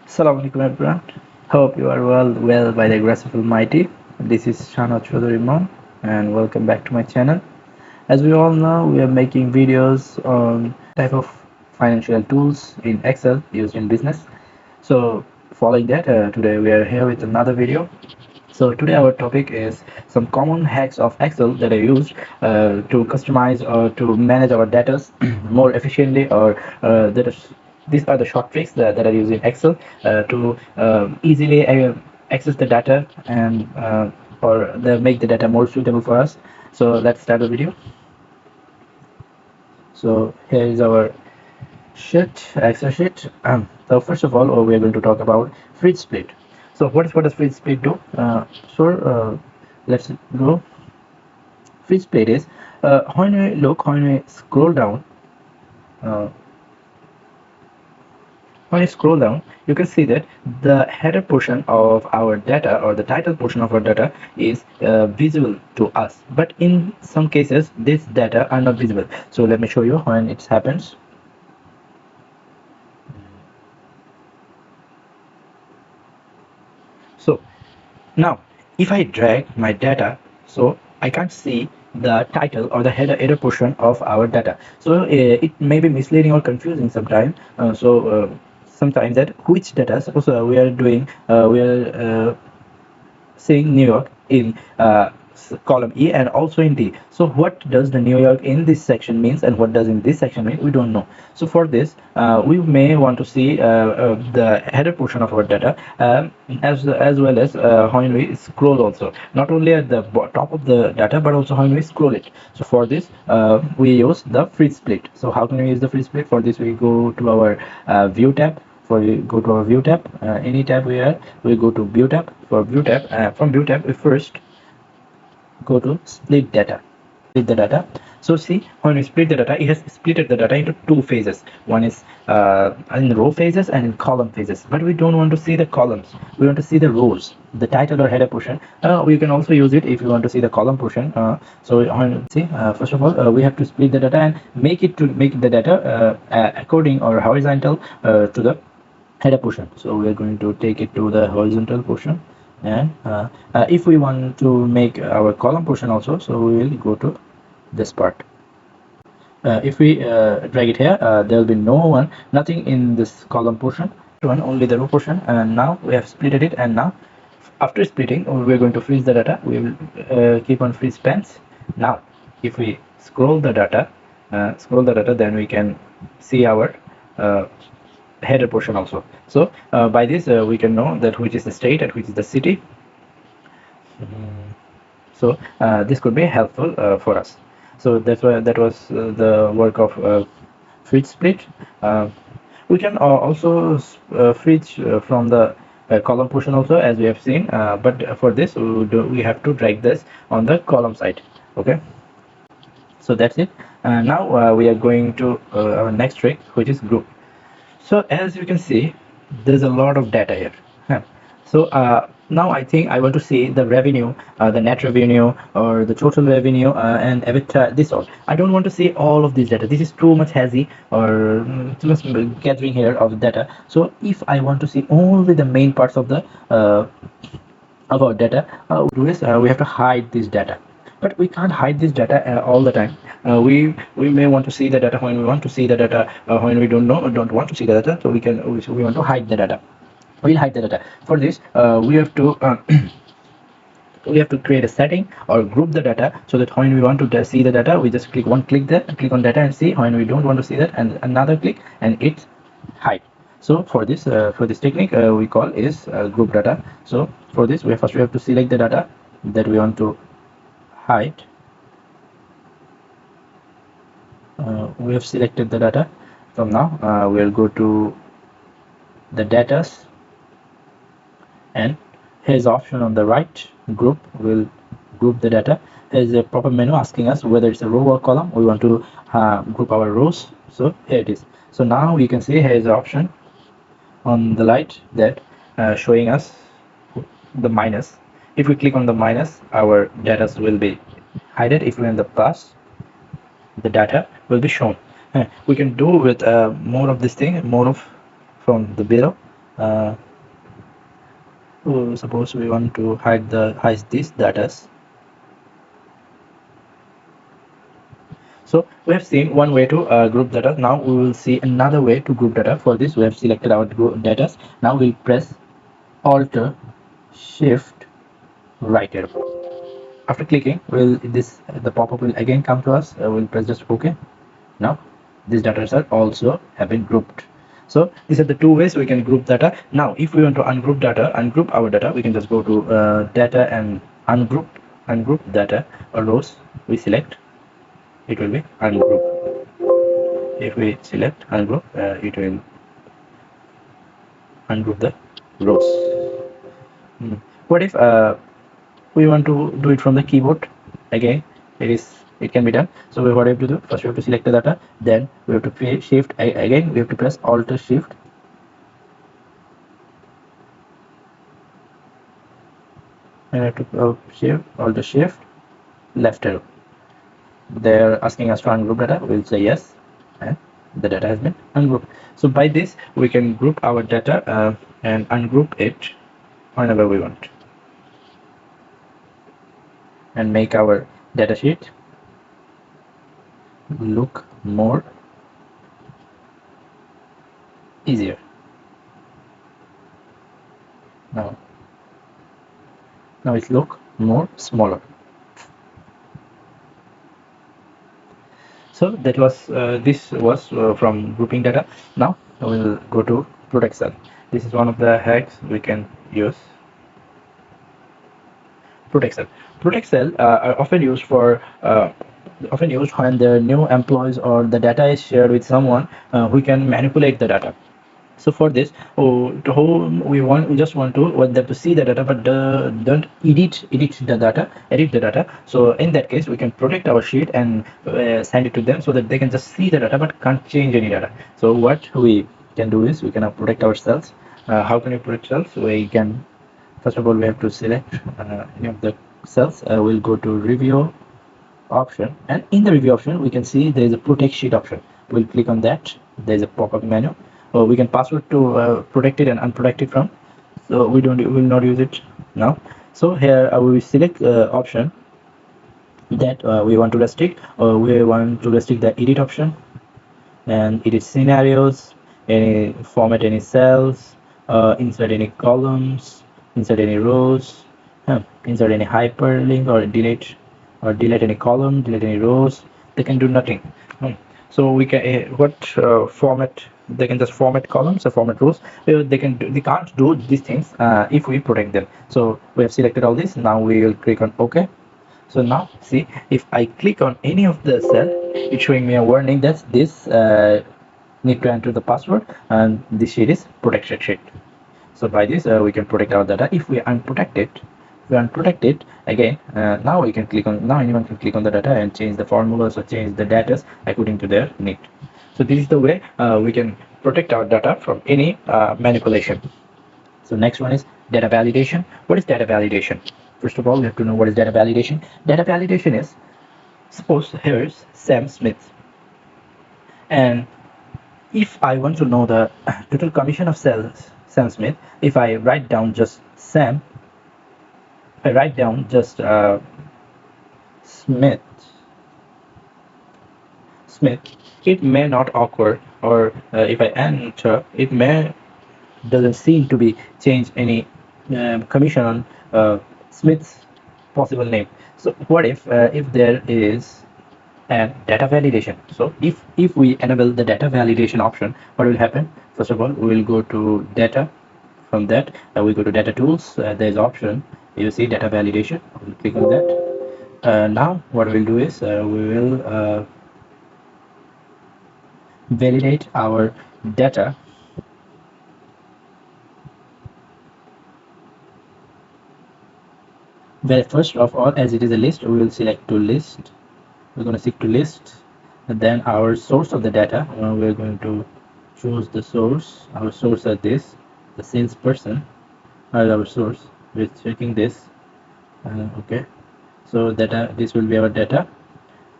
Assalamu alaikum everyone. Hope you are well by the grace of Almighty. This is Shana Chaudhary Imam and welcome back to my channel. As we all know, we are making videos on type of financial tools in Excel used in business. So following that, today we are here with another video. So today our topic is some common hacks of Excel that are used to customize or to manage our data more efficiently, or these are the short tricks that are used in Excel to easily access the data and or make the data more suitable for us. So let's start the video. So here is our Excel sheet. So first of all, we are going to talk about fridge split. So what does fridge split do? Let's go. Fridge split is when we scroll down, uh, you can see that the header portion of our data or the title portion of our data is visible to us. But in some cases, this data are not visible. So let me show you when it happens. So now, if I drag my data, so I can't see the title or the header portion of our data. So it may be misleading or confusing sometimes. Sometimes that which data, suppose we are seeing New York in column E and also in D. So what does the New York in this section means and what does in this section mean? We don't know. So for this, we may want to see the header portion of our data as well as when we scroll also. Not only at the top of the data, but also when we scroll it. So for this, we use the fridge split. So how can we use the fridge split? For this, we go to our view tab. For we go to our view tab, any tab we are, we go to view tab. For view tab, from view tab we first go to split data. Split the data. So see, when we split the data, it has splitted the data into two phases. One is in row phases and in column phases, but we don't want to see the columns, we want to see the rows, the title or header portion. We can also use it if you want to see the column portion. First of all, we have to split the data and make the data according or horizontal to the header portion. So we are going to take it to the horizontal portion, and if we want to make our column portion also, so we will go to this part. If we drag it here, there will be nothing in this column portion, only the row portion. And now we have splitted it, and now after splitting, we're going to freeze the data. We will keep on freeze pens. Now if we scroll the data, then we can see our header portion also. So by this we can know that which is the state and which is the city. So this could be helpful for us. So that was the work of fridge split. We can also fridge from the column portion also, as we have seen, but for this we have to drag this on the column side. Okay, so that's it. Now we are going to our next trick, which is group. So as you can see, there's a lot of data here. Huh. So now I think I want to see the revenue, the net revenue or the total revenue and EBITDA, this all. I don't want to see all of this data. This is too much hazy or too much gathering here of data. So if I want to see only the main parts of the of our data, do is we have to hide this data. But we can't hide this data all the time. We may want to see the data when we want to see the data, when we don't want to see the data. So we want to hide the data. We'll hide the data. For this we have to we have to create a setting or group the data, so that when we want to see the data, we just click on data and see. When we don't want to see that, and another click, and it's hide. So for this technique we call is group data. So for this, we have to select the data that we want to hide. We have selected the data. From now we'll go to the datas, and here's option on the right, group. Will group the data. There's a proper menu asking us whether it's a row or column. We want to group our rows, so here it is. So now you can see here is the option on the light that showing us the minus. If we click on the minus, our data will be hidden. If we're in the plus, the data will be shown. We can do with more of this thing, more of from the below. Suppose we want to hide these data. So we have seen one way to group data. Now we will see another way to group data. For this, we have selected our group data. Now we'll press Alt Shift right arrow. After clicking, will this the pop-up will again come to us. We'll press just OK. Now these data are also have been grouped. So these are the two ways we can group data. Now if we want to ungroup our data, we can just go to data and ungroup data or rows. We select, it will be ungroup. If we select ungroup, it will ungroup the rows. What if we want to do it from the keyboard? Again, it can be done. So what we have to do, first we have to select the data, then we have to press shift, again we have to press alt shift, and we have to shift alt shift left arrow. They're asking us to ungroup data, we'll say yes, and the data has been ungrouped. So by this we can group our data and ungroup it whenever we want, and make our data sheet look more easier. Now it look more smaller. So that was this was from grouping data. Now we'll go to protect cell. This is one of the hacks we can use. Protect cell. Protect cell are often used when the new employees or the data is shared with someone who can manipulate the data. So for this, to whom we just want them to see the data, but don't edit the data. So in that case, we can protect our sheet and send it to them so that they can just see the data but can't change any data. So what we can do is we can protect ourselves. How can we protect cells? We can, first of all, we have to select any of the cells. We'll go to review option, and in the review option we can see there is a protect sheet option. We'll click on that. There is a pop-up menu. We can password to protect it and unprotect it from, so we will not use it now. So here we will select option that we want to restrict. We want to restrict the edit option and edit scenarios, any format any cells, insert any columns, insert any rows, insert any hyperlink, or delete any column, delete any rows. They can do nothing. So we can what format, they can just format columns or format rows. They can't do these things if we protect them. So we have selected all this. Now we will click on OK. So now see, if I click on any of the cell, it's showing me a warning that this need to enter the password, and this sheet is protected sheet. So by this we can protect our data. If we unprotect it again, now we can click on, now anyone can click on the data and change the formulas or change the data according to their need. So this is the way we can protect our data from any manipulation. So next one is data validation. What is data validation? First of all, we have to know what is data validation. Data validation is, suppose here's Sam Smith, and if I want to know the total commission of sales Sam Smith, if I write down just Sam, if I write down just Smith, it may not occur, or if I enter, it may doesn't seem to be change any commission on Smith's possible name. So what if there is and data validation? So if we enable the data validation option, what will happen? First of all, we will go to data. From that we go to data tools. There's option, you see data validation. We'll click on that. Now what we'll do is we will validate our data. Well, first of all, as it is a list, we will select to list. We're going to stick to list, and then our source of the data, we're going to choose the source. Our source is this, the salesperson as our source. We're checking this. Okay, so data, this will be our data,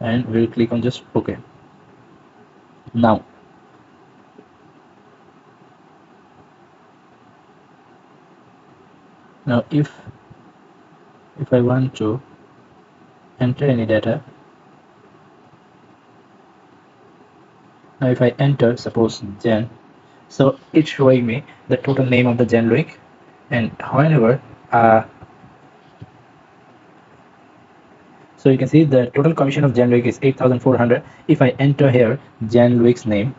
and we'll click on just OK. Now Now if I want to enter any data, now if I enter suppose gen, so it's showing me the total name of the gen week, and whenever so you can see the total commission of gen week is 8,400. If I enter here gen week's name,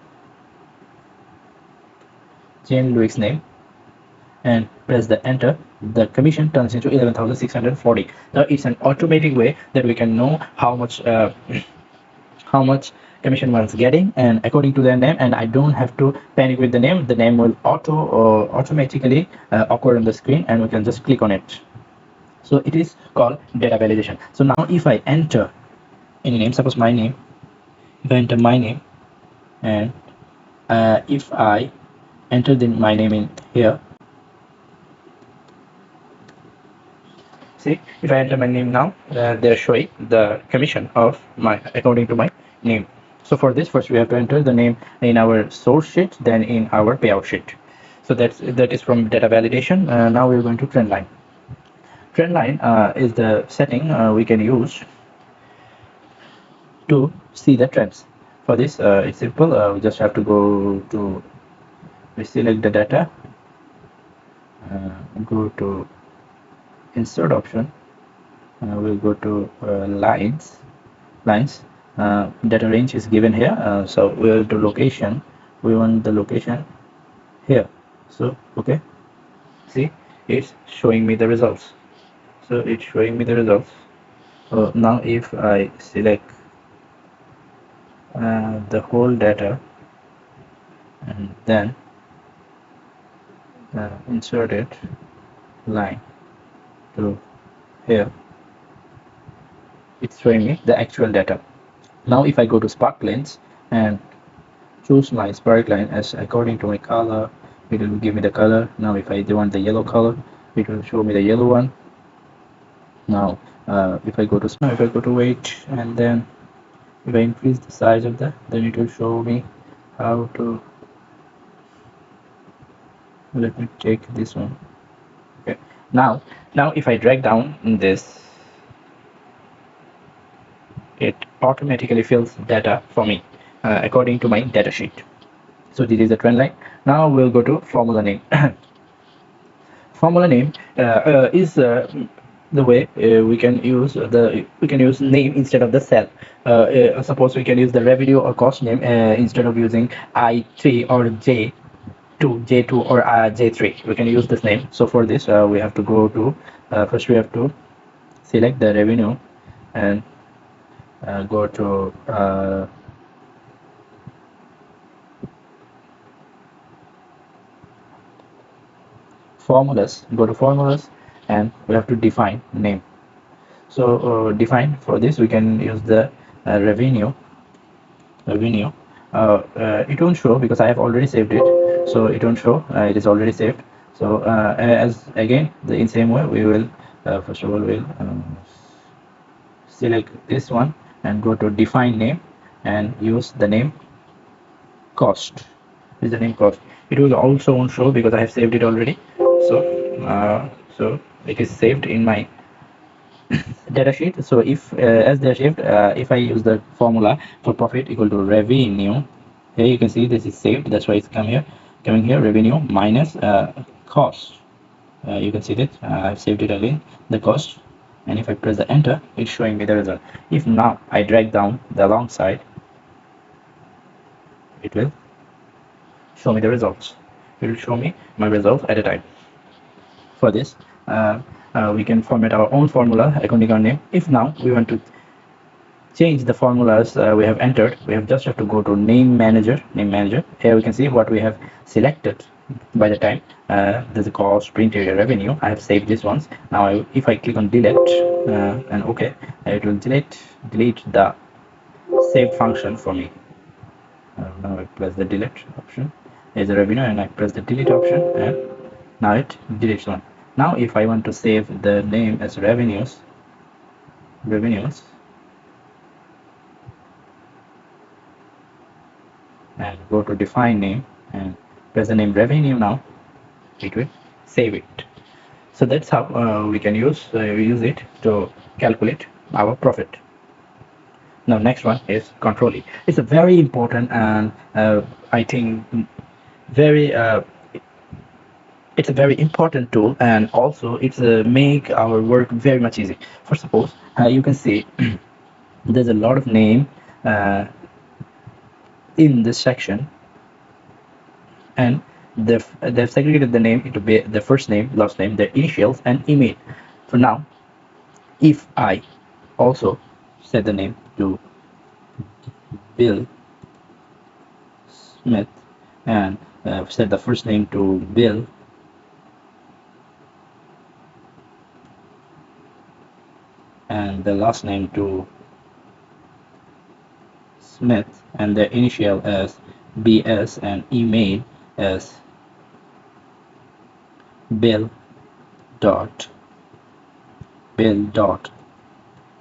and press the enter, the commission turns into 11,640. Now it's an automatic way that we can know how much commission one's getting, and according to their name, and I don't have to panic with the name. The name will automatically occur on the screen, and we can just click on it. So it is called data validation. So now if I enter any name, suppose my name, if I enter my name, and if I enter my name in here, see, if I enter my name now, they're showing the commission of my according to my name. So for this, first we have to enter the name in our source sheet, then in our payout sheet. So that is from data validation. Now we're going to trend line. Trend line is the setting we can use to see the trends. For this, it's simple. We just have to go to, we select the data, go to insert option, we'll go to lines. Data range is given here, so we'll do location. We want the location here. So okay, see, it's showing me the results. So it's showing me the results. Now if I select the whole data and then insert it line to here, it's showing me the actual data. Now if I go to spark lens and choose my spark line as according to my color, it will give me the color. Now if I want the yellow color, it will show me the yellow one. Now if I go to weight, and then if I increase the size of that, then it will show me how to, let me take this one. Okay, now if I drag down this, it automatically fills data for me according to my data sheet. So this is the trend line. Now we'll go to formula name. Formula name is the way we can use name instead of the cell. Suppose we can use the revenue or cost name instead of using I3 or J2 or J3. We can use this name. So for this, we have to go to first we have to select the revenue and go to formulas. Go to formulas, and we have to define name. So define, for this we can use the revenue. It won't show because I have already saved it, so it won't show. It is already saved. So as again in same way, we will first of all we'll select this one and go to define name and use the name cost. Is the name cost. It will also won't show because I have saved it already. So it is saved in my data sheet. So if as data sheet, if I use the formula for profit equal to revenue, here you can see this is saved. That's why it's coming here revenue minus cost. You can see that I've saved it again, the cost, and if I press the enter, it's showing me the result. If now I drag down the long side, it will show me the results. It will show me my results at a time. For this, we can format our own formula according to our name. If now we want to change the formulas we have entered, we have just have to go to name manager. Here we can see what we have selected by the time. There's a cost, print area, revenue. I have saved these ones. Now if I click on delete and okay, it will delete the save function for me. Now I press the delete option. There's a revenue, and I press the delete option, and now it deletes one. Now if I want to save the name as revenues, and go to define name and press the name revenue, now it will save it. So that's how we can use it to calculate our profit. Now next one is ctrl+E. It's a very important and I think very it's a very important tool, and also it's make our work very much easy. For suppose you can see there's a lot of name in this section, and they've segregated the name into the first name, last name, the initials, and email. For now, if I also set the name to Bill Smith and set the first name to Bill and the last name to Smith and the initial as BS and email as Bill dot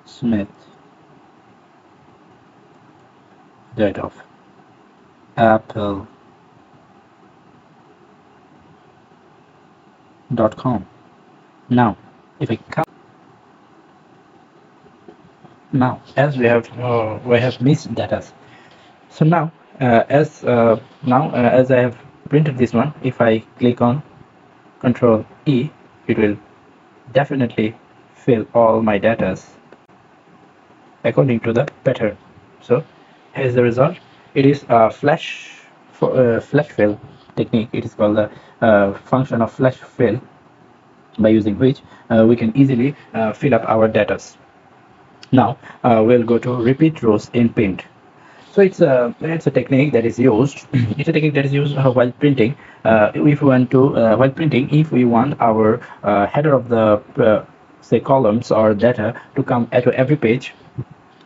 Smith date of apple.com. Now if I come now, as we have missed data, so now as I have printed this one, if I click on ctrl+E, it will definitely fill all my data according to the pattern. So here's the result. It is a flash fill technique. It is called the function of flash fill, by using which we can easily fill up our data. Now we'll go to repeat rows in print. So it's a technique that is used. It's a technique that is used while printing. If we want to while printing, if we want our header of the say columns or data to come at every page.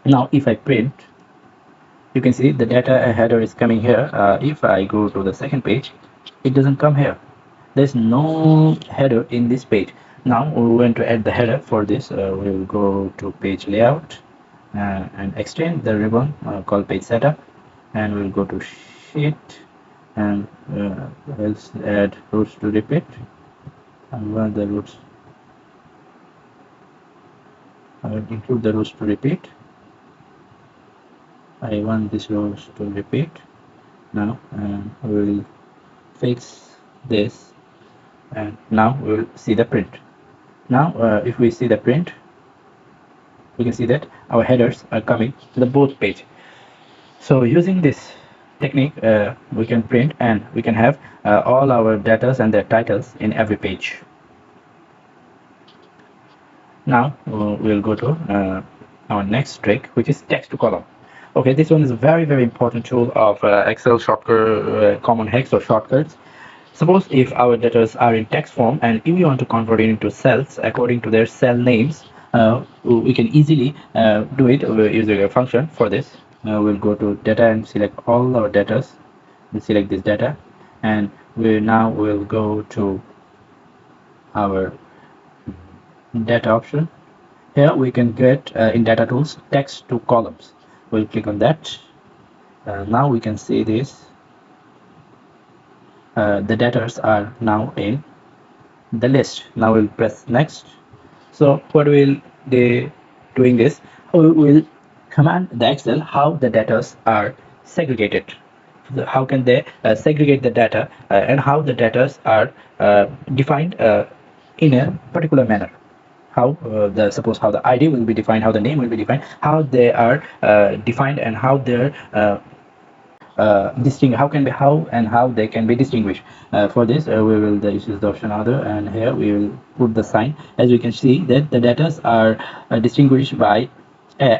Now if I print, you can see the data header is coming here. If I go to the second page, it doesn't come here. There's no header in this page. Now we want to add the header. For this we'll go to page layout and extend the ribbon called page setup, and we'll go to sheet and we'll add rows to repeat, and run the rows. I will include the rows to repeat. I want this rows to repeat now, and we will fix this, and now we will see the print. Now if we see the print, we can see that our headers are coming to the both page. So using this technique we can print and we can have all our data and their titles in every page. Now we'll go to our next trick, which is text to column. Okay, this one is a very important tool of Excel shortcut, common hacks or shortcuts. Suppose if our data are in text form and if we want to convert it into cells according to their cell names, we can easily do it using a function. For this we'll go to data and select all our data. We'll select this data, and we'll go to our data option. Here we can get in data tools text to columns. We'll click on that. Now we can see this. The data are now in the list. Now we'll press next. So what will they doing this? We will command the Excel how the data are segregated. How can they segregate the data and how the data are defined in a particular manner. How suppose how the ID will be defined, how the name will be defined, how they are defined, and how they're how they can be distinguished. For this we will use the option other, and here we will put the sign. As we can see that the data are distinguished by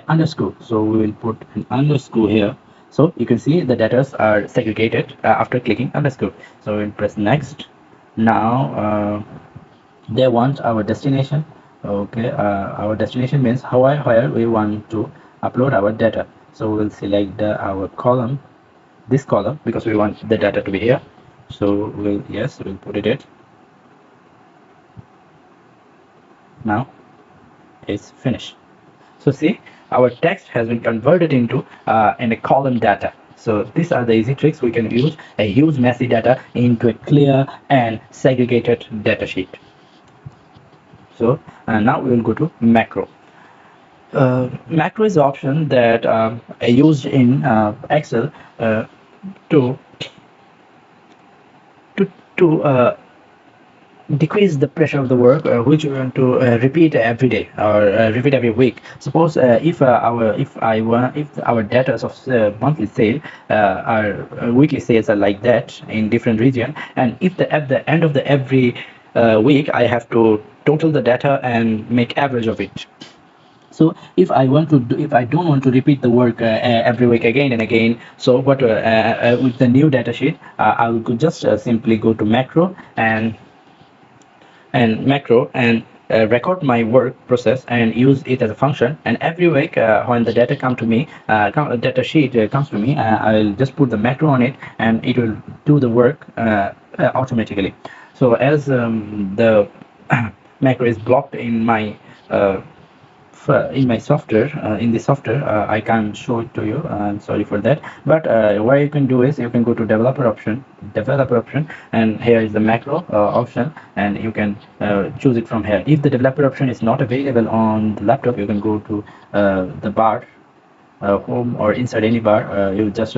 underscore, so we will put an underscore here. So you can see the data are segregated after clicking underscore. So we'll press next. Now they want our destination. Okay, our destination means where we want to upload our data. So we'll select our column, this column, because we want the data to be here. So we'll put it in. Now it's finished. So see, our text has been converted into in a column data. So these are the easy tricks we can use a huge messy data into a clear and segregated data sheet. So now we will go to macro. Macro is the option that I used in Excel uh, to to to decrease the pressure of the work which we want to repeat every day or repeat every week. Suppose if our data of monthly sale or weekly sales are like that in different region, and if at the end of the every week I have to total the data and make average of it. So if I don't want to repeat the work every week again and again, so what with the new data sheet I will just simply go to macro and record my work process and use it as a function. And every week when the data come to me data sheet comes to me, I'll just put the macro on it and it will do the work automatically. So as the macro is blocked uh, in my software in the software, I can't show it to you. I'm sorry for that. But what you can do is you can go to developer option, and here is the macro option, and you can choose it from here. If the developer option is not available on the laptop, you can go to the bar home or inside any bar. You just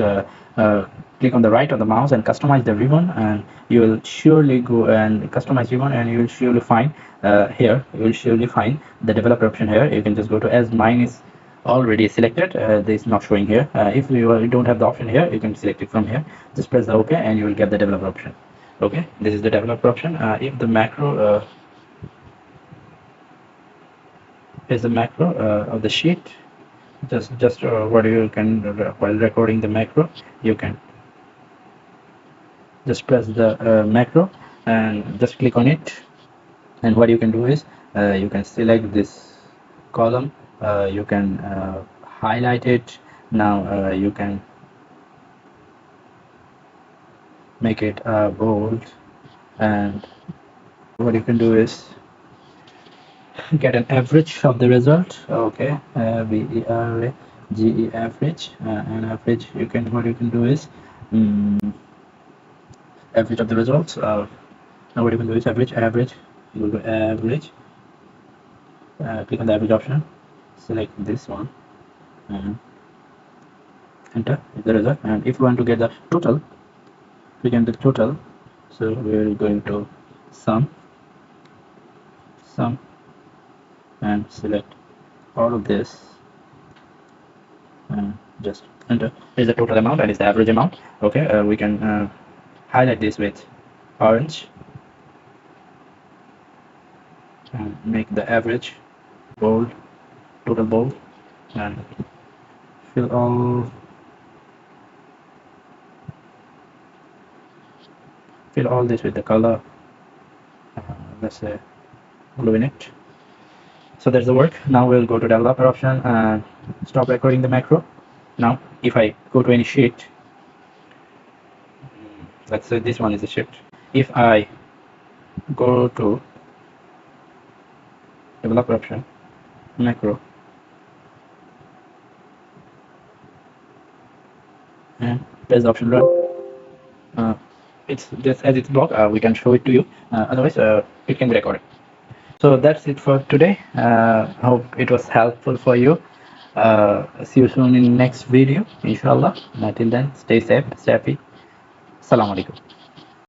click on the right of the mouse and customize the ribbon, and you will surely go and customize ribbon, and you will surely find here you will surely find the developer option. Here you can just go to, as mine is already selected, this is not showing here. If you don't have the option here, you can select it from here. Just press the OK and you will get the developer option. Okay, this is the developer option. If the macro is the macro of the sheet, just what you can while recording the macro, you can just press the macro and just click on it. And what you can do is you can select this column, you can highlight it. Now you can make it bold, and what you can do is get an average of the result. Okay, BERAGE average, and average, you can what you can do is average of the results. Now what you can do is average, you go to average, click on the average option, select this one and enter the result. And if you want to get the total, click on the total. So we're going to sum and select all of this and just enter. Is the total amount and is the average amount. Okay, we can highlight this with orange and make the average bold, total bold, and fill all this with the color, let's say blue in it. So that's the work. Now we'll go to developer option and stop recording the macro. Now if I go to any sheet, let's say this one is a sheet. If I go to developer option, macro, and press the option run, it's just as it's blocked, we can show it to you. Otherwise it can be recorded. So that's it for today. Hope it was helpful for you. See you soon in next video, inshallah. Until then, stay safe, stay happy. Assalamu alaikum.